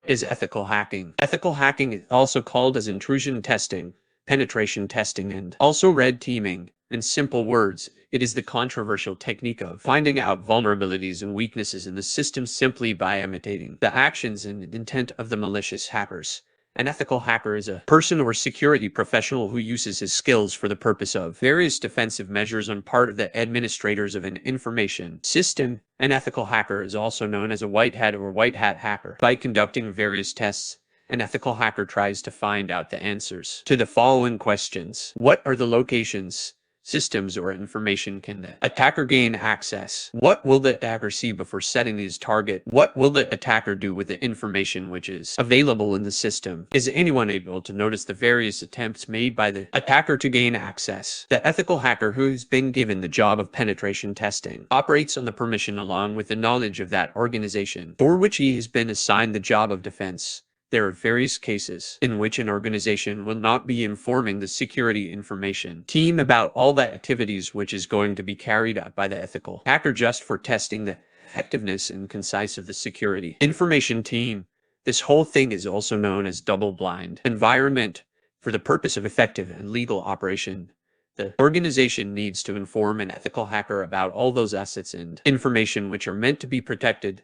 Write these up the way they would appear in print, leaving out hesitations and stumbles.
is ethical hacking. Ethical hacking is also called as intrusion testing, penetration testing, and also red teaming. In simple words, it is the controversial technique of finding out vulnerabilities and weaknesses in the system simply by imitating the actions and intent of the malicious hackers. An ethical hacker is a person or security professional who uses his skills for the purpose of various defensive measures on part of the administrators of an information system. An ethical hacker is also known as a white hat or white hat hacker. By conducting various tests, an ethical hacker tries to find out the answers to the following questions. What are the locations, systems, or information can the attacker gain access? What will the attacker see before setting his target? What will the attacker do with the information which is available in the system? Is anyone able to notice the various attempts made by the attacker to gain access? The ethical hacker who has been given the job of penetration testing operates on the permission along with the knowledge of that organization for which he has been assigned the job of defense. There are various cases in which an organization will not be informing the security information team about all the activities which is going to be carried out by the ethical hacker just for testing the effectiveness and concise of the security information team. This whole thing is also known as double-blind environment. For the purpose of effective and legal operation, the organization needs to inform an ethical hacker about all those assets and information which are meant to be protected,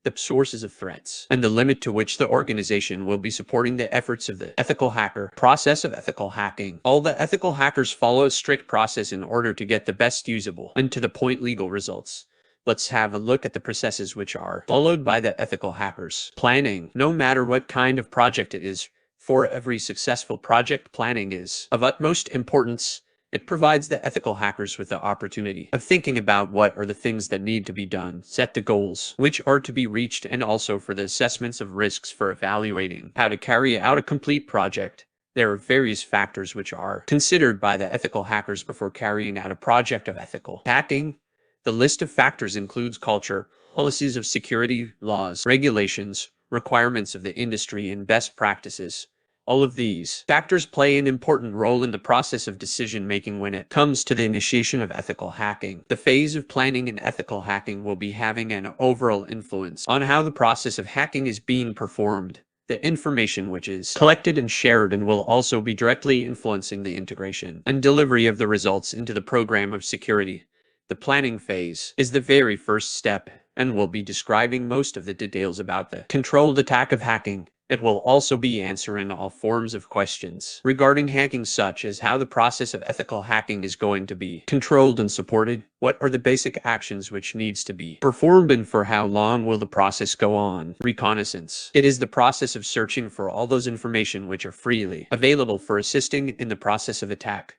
the sources of threats, and the limit to which the organization will be supporting the efforts of the ethical hacker. Process of ethical hacking. All the ethical hackers follow a strict process in order to get the best usable and to the point legal results. Let's have a look at the processes which are followed by the ethical hackers. Planning. No matter what kind of project it is, for every successful project, planning is of utmost importance. It provides the ethical hackers with the opportunity of thinking about what are the things that need to be done, set the goals which are to be reached, and also for the assessments of risks for evaluating how to carry out a complete project. There are various factors which are considered by the ethical hackers before carrying out a project of ethical hacking. The list of factors includes culture, policies of security, laws, regulations, requirements of the industry, and best practices. All of these factors play an important role in the process of decision-making when it comes to the initiation of ethical hacking. The phase of planning in ethical hacking will be having an overall influence on how the process of hacking is being performed, the information which is collected and shared, and will also be directly influencing the integration and delivery of the results into the program of security. The planning phase is the very first step and will be describing most of the details about the controlled attack of hacking. It will also be answering all forms of questions regarding hacking, such as how the process of ethical hacking is going to be controlled and supported, what are the basic actions which needs to be performed, and for how long will the process go on. Reconnaissance. It is the process of searching for all those information which are freely available for assisting in the process of attack.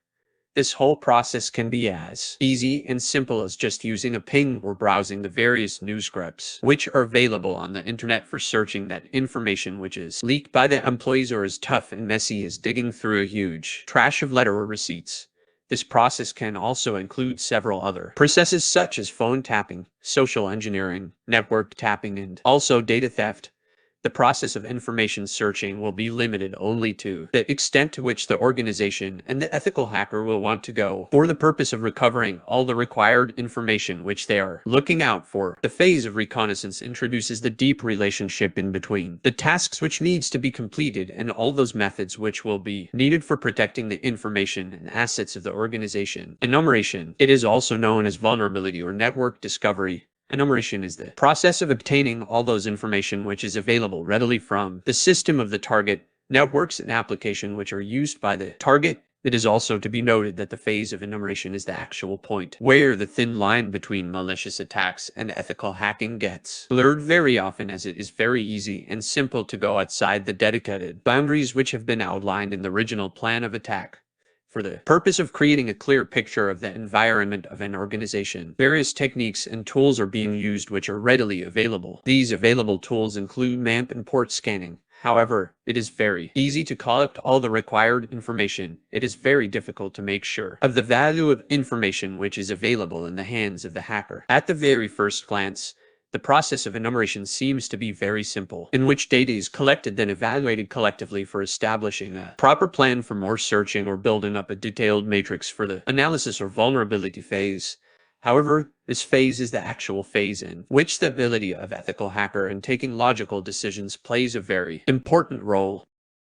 This whole process can be as easy and simple as just using a ping or browsing the various news groups which are available on the internet for searching that information which is leaked by the employees, or as tough and messy as digging through a huge trash of letter or receipts. This process can also include several other processes such as phone tapping, social engineering, network tapping, and also data theft. The process of information searching will be limited only to the extent to which the organization and the ethical hacker will want to go for the purpose of recovering all the required information which they are looking out for. The phase of reconnaissance introduces the deep relationship in between the tasks which needs to be completed and all those methods which will be needed for protecting the information and assets of the organization. Enumeration. It is also known as vulnerability or network discovery. Enumeration is the process of obtaining all those information which is available readily from the system of the target, networks, and application which are used by the target. It is also to be noted that the phase of enumeration is the actual point where the thin line between malicious attacks and ethical hacking gets blurred very often, as it is very easy and simple to go outside the dedicated boundaries which have been outlined in the original plan of attack. For the purpose of creating a clear picture of the environment of an organization, various techniques and tools are being used which are readily available. These available tools include MAMP and port scanning. However, it is very easy to collect all the required information. It is very difficult to make sure of the value of information which is available in the hands of the hacker. At the very first glance, the process of enumeration seems to be very simple, in which data is collected then evaluated collectively for establishing a proper plan for more searching or building up a detailed matrix for the analysis or vulnerability phase. However, this phase is the actual phase in which the ability of ethical hacker in taking logical decisions plays a very important role.